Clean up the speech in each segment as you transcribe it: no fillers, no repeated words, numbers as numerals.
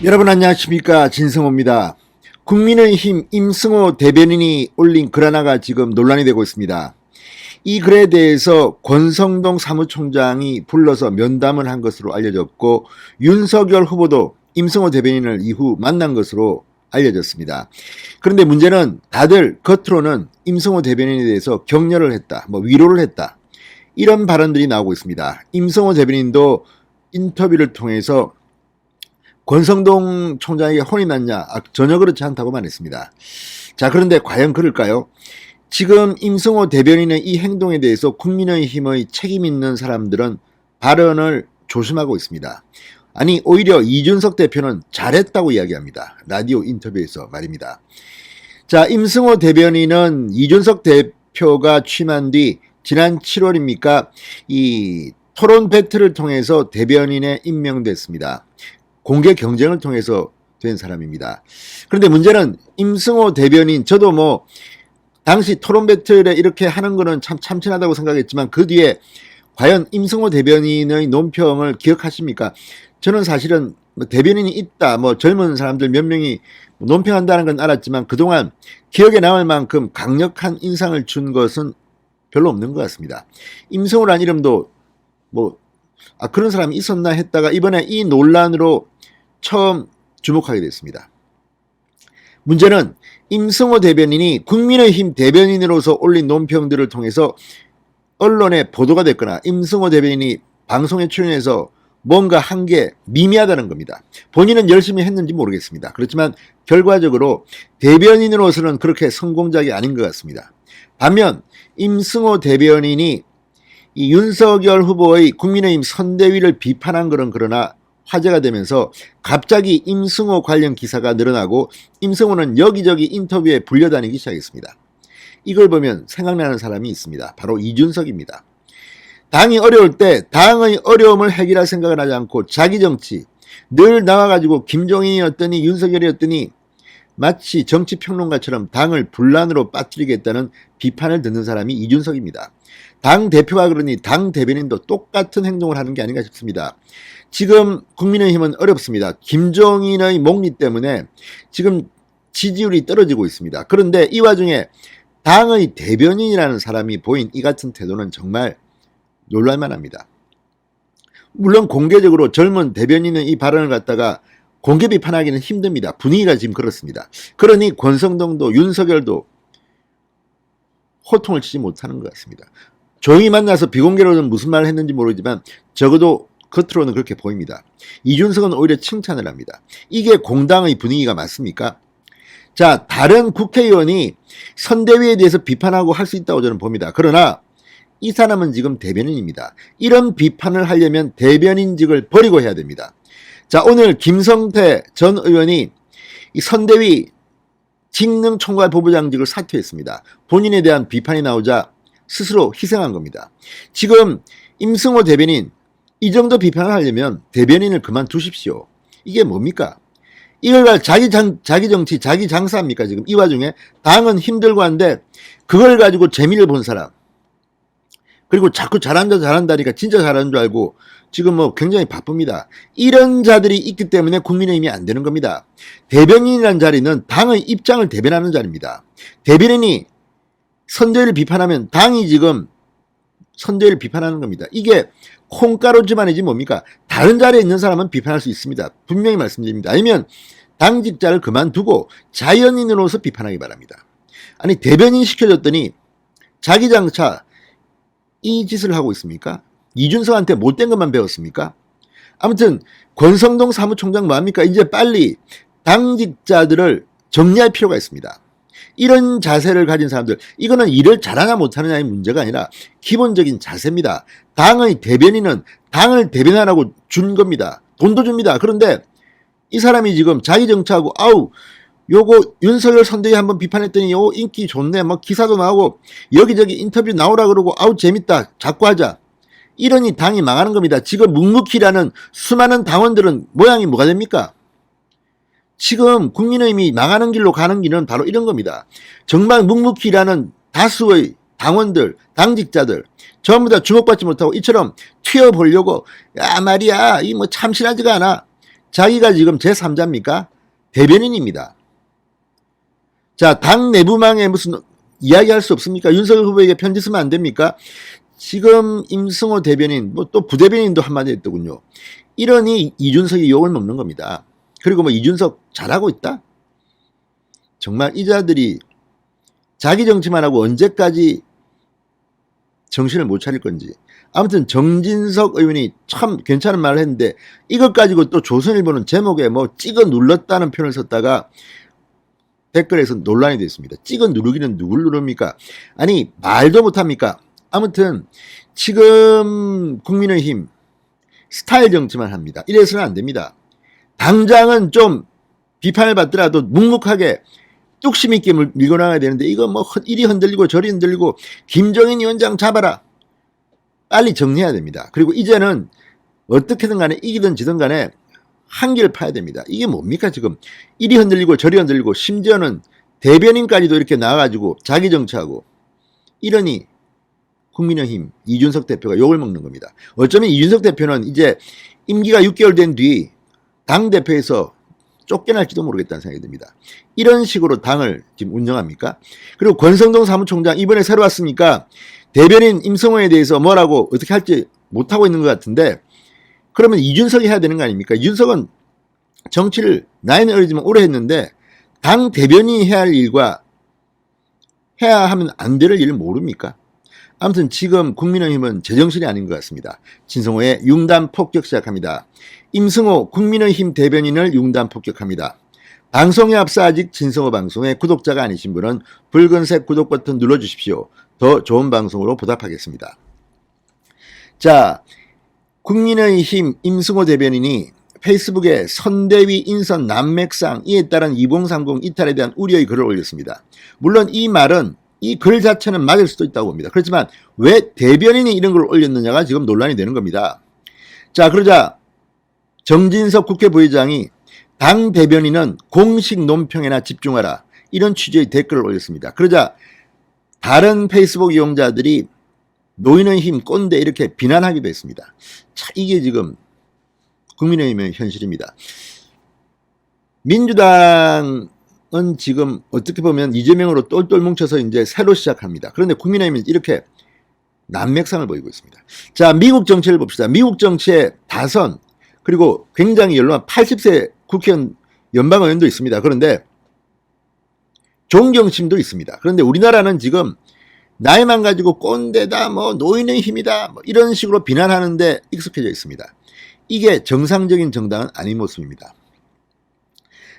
여러분 안녕하십니까, 진성호입니다. 국민의힘 임승호 대변인이 올린 글 하나가 지금 논란이 되고 있습니다. 이 글에 대해서 권성동 사무총장이 불러서 면담을 한 것으로 알려졌고, 윤석열 후보도 임승호 대변인을 이후 만난 것으로 알려졌습니다. 그런데 문제는 다들 겉으로는 임승호 대변인에 대해서 격려를 했다, 위로를 했다, 이런 발언들이 나오고 있습니다. 임승호 대변인도 인터뷰를 통해서 권성동 총장에게 혼이 났냐? 전혀 그렇지 않다고 말했습니다. 자, 그런데 과연 그럴까요? 지금 임승호 대변인의 이 행동에 대해서 국민의힘의 책임 있는 사람들은 발언을 조심하고 있습니다. 아니, 오히려 이준석 대표는 잘했다고 이야기합니다. 라디오 인터뷰에서 말입니다. 자, 임승호 대변인은 이준석 대표가 취임한 뒤 지난 7월입니까? 이 토론 배틀을 통해서 대변인에 임명됐습니다. 공개 경쟁을 통해서 된 사람입니다. 그런데 문제는 임승호 대변인, 저도 당시 토론 배틀에 이렇게 하는 거는 참 참신하다고 생각했지만 그 뒤에 과연 임승호 대변인의 논평을 기억하십니까? 저는 사실은 대변인이 있다, 젊은 사람들 몇 명이 논평한다는 건 알았지만 그동안 기억에 남을 만큼 강력한 인상을 준 것은 별로 없는 것 같습니다. 임승호라는 이름도 그런 사람이 있었나 했다가 이번에 이 논란으로 처음 주목하게 됐습니다. 문제는 임승호 대변인이 국민의힘 대변인으로서 올린 논평들을 통해서 언론에 보도가 됐거나 임승호 대변인이 방송에 출연해서 뭔가 한 게 미미하다는 겁니다. 본인은 열심히 했는지 모르겠습니다. 그렇지만 결과적으로 대변인으로서는 그렇게 성공작이 아닌 것 같습니다. 반면 임승호 대변인이 이 윤석열 후보의 국민의힘 선대위를 비판한 것은 그러나 화제가 되면서 갑자기 임승호 관련 기사가 늘어나고 임승호는 여기저기 인터뷰에 불려다니기 시작했습니다. 이걸 보면 생각나는 사람이 있습니다. 바로 이준석입니다. 당이 어려울 때 당의 어려움을 해결할 생각을 하지 않고 자기 정치, 늘 나와가지고 김종인이었더니 윤석열이었더니 마치 정치평론가처럼 당을 분란으로 빠뜨리겠다는 비판을 듣는 사람이 이준석입니다. 당 대표가 그러니 당 대변인도 똑같은 행동을 하는 게 아닌가 싶습니다. 지금 국민의힘은 어렵습니다. 김종인의 목리 때문에 지금 지지율이 떨어지고 있습니다. 그런데 이 와중에 당의 대변인이라는 사람이 보인 이 같은 태도는 정말 놀랄만 합니다. 물론 공개적으로 젊은 대변인의 이 발언을 갖다가 공개 비판하기는 힘듭니다. 분위기가 지금 그렇습니다. 그러니 권성동도 윤석열도 호통을 치지 못하는 것 같습니다. 조용히 만나서 비공개로는 무슨 말을 했는지 모르지만 적어도 겉으로는 그렇게 보입니다. 이준석은 오히려 칭찬을 합니다. 이게 공당의 분위기가 맞습니까? 자, 다른 국회의원이 선대위에 대해서 비판하고 할 수 있다고 저는 봅니다. 그러나 이 사람은 지금 대변인입니다. 이런 비판을 하려면 대변인직을 버리고 해야 됩니다. 자, 오늘 김성태 전 의원이 이 선대위 직능총괄 본부장직을 사퇴했습니다. 본인에 대한 비판이 나오자 스스로 희생한 겁니다. 지금 임승호 대변인, 이 정도 비판을 하려면 대변인을 그만두십시오. 이게 뭡니까? 이걸 자기 정치, 자기 장사합니까? 지금 이 와중에 당은 힘들고 한데 그걸 가지고 재미를 본 사람, 그리고 자꾸 잘한다니까 진짜 잘하는 줄 알고 지금 굉장히 바쁩니다. 이런 자들이 있기 때문에 국민의힘이 안 되는 겁니다. 대변인이라는 자리는 당의 입장을 대변하는 자리입니다. 대변인이 선대위를 비판하면 당이 지금 선대위를 비판하는 겁니다. 이게 콩가루 집안이지 뭡니까? 다른 자리에 있는 사람은 비판할 수 있습니다. 분명히 말씀드립니다. 아니면 당직자를 그만두고 자연인으로서 비판하기 바랍니다. 아니, 대변인 시켜줬더니 자기 장차 이 짓을 하고 있습니까? 이준석한테 못된 것만 배웠습니까? 아무튼 권성동 사무총장 뭐합니까? 이제 빨리 당직자들을 정리할 필요가 있습니다. 이런 자세를 가진 사람들, 이거는 일을 잘하냐 못하느냐의 문제가 아니라 기본적인 자세입니다. 당의 대변인은 당을 대변하라고 준 겁니다. 돈도 줍니다. 그런데 이 사람이 지금 자기 정치하고 요거 윤석열 선대위 한번 비판했더니 요거 인기 좋네, 기사도 나오고 여기저기 인터뷰 나오라 그러고 재밌다, 자꾸 하자, 이러니 당이 망하는 겁니다. 지금 묵묵히라는 수많은 당원들은 모양이 뭐가 됩니까? 지금 국민의힘이 망하는 길로 가는 길은 바로 이런 겁니다. 정말 묵묵히라는 다수의 당원들, 당직자들 전부 다 주목받지 못하고 이처럼 튀어보려고, 야 말이야, 이 참신하지가 않아, 자기가 지금 제3자입니까? 대변인입니다. 자, 당 내부망에 무슨 이야기할 수 없습니까? 윤석열 후보에게 편지 쓰면 안 됩니까? 지금 임승호 대변인, 뭐 또 부대변인도 한마디 했더군요. 이러니 이준석이 욕을 먹는 겁니다. 그리고 뭐 이준석 잘하고 있다? 정말 이 자들이 자기 정치만 하고 언제까지 정신을 못 차릴 건지. 아무튼 정진석 의원이 참 괜찮은 말을 했는데 이것 가지고 또 조선일보는 제목에 뭐 찍어 눌렀다는 표현을 썼다가 댓글에서 논란이 됐습니다. 찍어 누르기는 누굴 누릅니까? 아니 말도 못합니까? 아무튼 지금 국민의힘 스타일 정치만 합니다. 이래서는 안 됩니다. 당장은 좀 비판을 받더라도 묵묵하게 뚝심 있게 밀고 나가야 되는데 이거 뭐 이리 흔들리고 저리 흔들리고 김종인 위원장 잡아라. 빨리 정리해야 됩니다. 그리고 이제는 어떻게든 간에 이기든 지든 간에 한길 파야 됩니다. 이게 뭡니까 지금 이리 흔들리고 저리 흔들리고 심지어는 대변인까지도 이렇게 나와가지고 자기 정치하고 이러니 국민의힘 이준석 대표가 욕을 먹는 겁니다. 어쩌면 이준석 대표는 이제 임기가 6개월 된 뒤 당대표에서 쫓겨날지도 모르겠다는 생각이 듭니다. 이런 식으로 당을 지금 운영합니까? 그리고 권성동 사무총장 이번에 새로 왔으니까 대변인 임성호에 대해서 뭐라고 어떻게 할지 못하고 있는 것 같은데 그러면 이준석이 해야 되는 거 아닙니까? 이준석은 정치를 나이는 어리지만 오래 했는데 당 대변인이 해야 할 일과 해야 하면 안 될 일을 모릅니까? 아무튼 지금 국민의힘은 제정신이 아닌 것 같습니다. 진성호의 융단 폭격 시작합니다. 임승호 국민의힘 대변인을 융단 폭격합니다. 방송에 앞서 아직 진성호 방송의 구독자가 아니신 분은 붉은색 구독 버튼 눌러주십시오. 더 좋은 방송으로 보답하겠습니다. 자, 국민의힘 임승호 대변인이 페이스북에 선대위 인선 난맥상 이에 따른 2030 이탈에 대한 우려의 글을 올렸습니다. 물론 이 말은 이 글 자체는 맞을 수도 있다고 봅니다. 그렇지만 왜 대변인이 이런 걸 올렸느냐가 지금 논란이 되는 겁니다. 자, 그러자 정진석 국회 부의장이 당 대변인은 공식 논평에나 집중하라 이런 취지의 댓글을 올렸습니다. 그러자 다른 페이스북 이용자들이 노인의힘 꼰대 이렇게 비난하기도 했습니다. 자, 이게 지금 국민의힘의 현실입니다. 민주당은 지금 어떻게 보면 이재명으로 똘똘 뭉쳐서 이제 새로 시작합니다. 그런데 국민의힘은 이렇게 난맥상을 보이고 있습니다. 자, 미국 정치를 봅시다. 미국 정치의 다선 그리고 굉장히 연로한 80세 국회의원 연방의원도 있습니다. 그런데 존경심도 있습니다. 그런데 우리나라는 지금 나이만 가지고 꼰대다, 뭐 노인의 힘이다, 뭐 이런 식으로 비난하는데 익숙해져 있습니다. 이게 정상적인 정당은 아닌 모습입니다.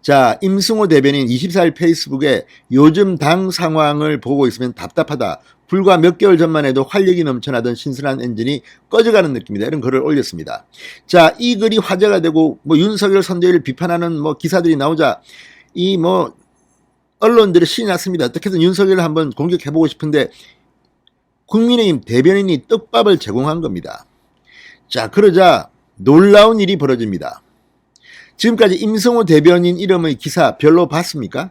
자, 임승호 대변인 24일 페이스북에 요즘 당 상황을 보고 있으면 답답하다. 불과 몇 개월 전만 해도 활력이 넘쳐나던 신선한 엔진이 꺼져가는 느낌이다. 이런 글을 올렸습니다. 자, 이 글이 화제가 되고 뭐 윤석열 선대위를 비판하는 뭐 기사들이 나오자 이 뭐 언론들이 신이 났습니다. 어떻게든 윤석열을 한번 공격해보고 싶은데 국민의힘 대변인이 떡밥을 제공한 겁니다. 자, 그러자 놀라운 일이 벌어집니다. 지금까지 임승호 대변인 이름의 기사 별로 봤습니까?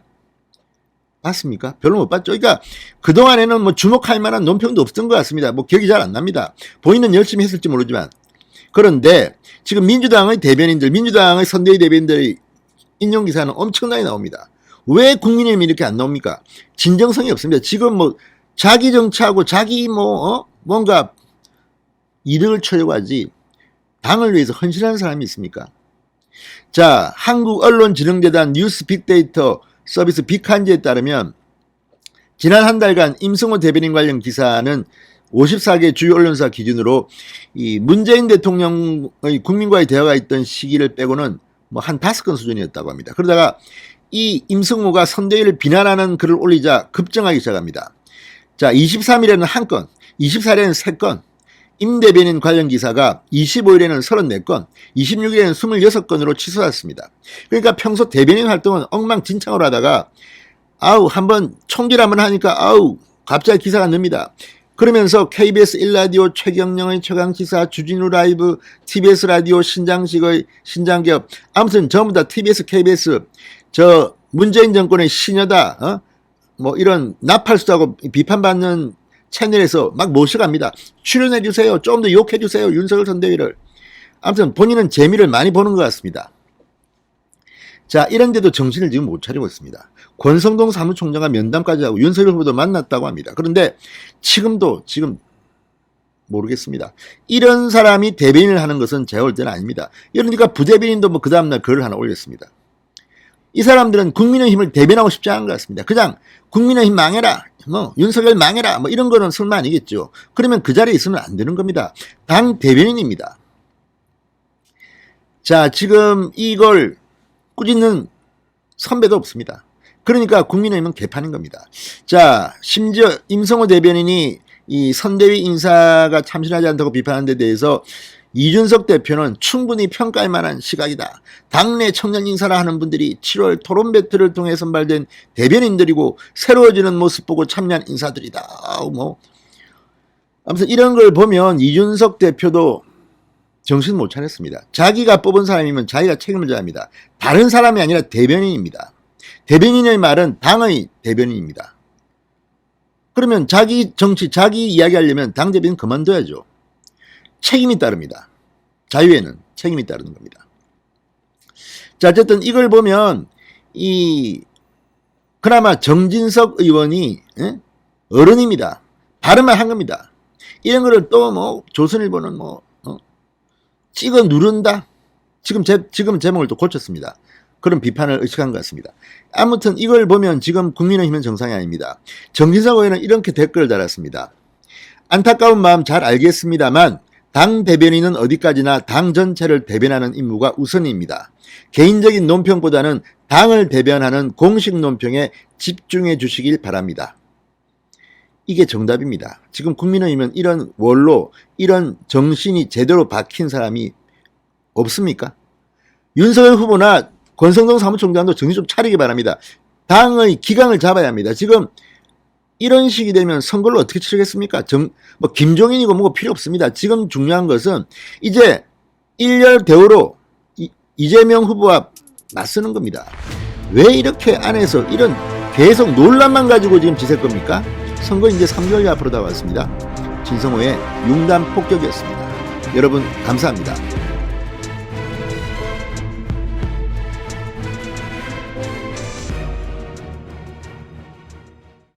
봤습니까? 별로 못 봤죠. 그러니까 그동안에는 뭐 주목할 만한 논평도 없었던 것 같습니다. 뭐 기억이 잘 안 납니다. 본인은 열심히 했을지 모르지만. 그런데 지금 민주당의 대변인들, 민주당의 선대위 대변인들의 인용 기사는 엄청나게 나옵니다. 왜 국민의힘이 이렇게 안 나옵니까? 진정성이 없습니다. 지금 뭐 자기 정치하고 자기 뭔가 이득을 추려고 하지 당을 위해서 헌신하는 사람이 있습니까? 자, 한국언론진흥재단 뉴스 빅데이터 서비스 빅한지에 따르면 지난 한 달간 임승호 대변인 관련 기사는 54개 주요 언론사 기준으로 이 문재인 대통령의 국민과의 대화가 있던 시기를 빼고는 뭐 한 5건 수준이었다고 합니다. 그러다가 이 임승호가 선대위를 비난하는 글을 올리자 급증하기 시작합니다. 자, 23일에는 1건, 24일에는 3건, 임 대변인 관련 기사가 25일에는 34건, 26일에는 26건으로 치솟았습니다. 그러니까 평소 대변인 활동은 엉망진창으로 하다가 한번 총질 한번 하니까 갑자기 기사가 늡니다. 그러면서 KBS 1라디오 최경영의 최강시사, 주진우 라이브, TBS 라디오 신장식의 신장기업, 아무튼 전부 다 TBS, KBS, 저 문재인 정권의 시녀다, 뭐 이런 나팔수다고 비판받는 채널에서 막 모셔갑니다. 출연해주세요. 좀 더 욕해주세요. 윤석열 선대위를. 아무튼 본인은 재미를 많이 보는 것 같습니다. 자, 이런데도 정신을 지금 못 차리고 있습니다. 권성동 사무총장과 면담까지 하고 윤석열 후보도 만났다고 합니다. 그런데 지금 모르겠습니다. 이런 사람이 대변인을 하는 것은 제가 볼 때는 아닙니다. 그러니까 부대변인도 뭐 그 다음날 글을 하나 올렸습니다. 이 사람들은 국민의힘을 대변하고 싶지 않은 것 같습니다. 그냥 국민의힘 망해라, 뭐 윤석열 망해라, 뭐 이런 거는 설마 아니겠죠. 그러면 그 자리에 있으면 안 되는 겁니다. 당 대변인입니다. 자, 지금 이걸 꾸짖는 선배도 없습니다. 그러니까 국민의힘은 개판인 겁니다. 자, 심지어 임성호 대변인이 이 선대위 인사가 참신하지 않다고 비판한 데 대해서 이준석 대표는 충분히 평가할 만한 시각이다. 당내 청년 인사라 하는 분들이 7월 토론 배틀을 통해 선발된 대변인들이고 새로워지는 모습 보고 참여한 인사들이다. 뭐 아무튼 이런 걸 보면 이준석 대표도 정신 못 차렸습니다. 자기가 뽑은 사람이면 자기가 책임을 져야 합니다. 다른 사람이 아니라 대변인입니다. 대변인의 말은 당의 대변인입니다. 그러면 자기 정치, 자기 이야기하려면 당 대변인 그만둬야죠. 책임이 따릅니다. 자유에는 책임이 따르는 겁니다. 자, 어쨌든 이걸 보면 그나마 정진석 의원이 어른입니다. 발음을 한 겁니다. 이런 거를 또 뭐 조선일보는 찍어 누른다. 지금은 제목을 또 고쳤습니다. 그런 비판을 의식한 것 같습니다. 아무튼 이걸 보면 지금 국민의힘은 정상이 아닙니다. 정진석 의원은 이렇게 댓글을 달았습니다. 안타까운 마음 잘 알겠습니다만 당 대변인은 어디까지나 당 전체를 대변하는 임무가 우선입니다. 개인적인 논평보다는 당을 대변하는 공식 논평에 집중해 주시길 바랍니다. 이게 정답입니다. 지금 국민의힘은 이런 원로, 이런 정신이 제대로 박힌 사람이 없습니까? 윤석열 후보나 권성동 사무총장도 정신 좀 차리기 바랍니다. 당의 기강을 잡아야 합니다. 지금 이런 식이 되면 선거를 어떻게 치르겠습니까? 뭐 김종인이고 뭐고 필요 없습니다. 지금 중요한 것은 이제 일렬 대우로 이재명 후보와 맞서는 겁니다. 왜 이렇게 안에서 이런 계속 논란만 가지고 지금 지셀 겁니까? 선거 이제 3개월이 앞으로 다가왔습니다. 진성호의 융단 폭격이었습니다. 여러분 감사합니다.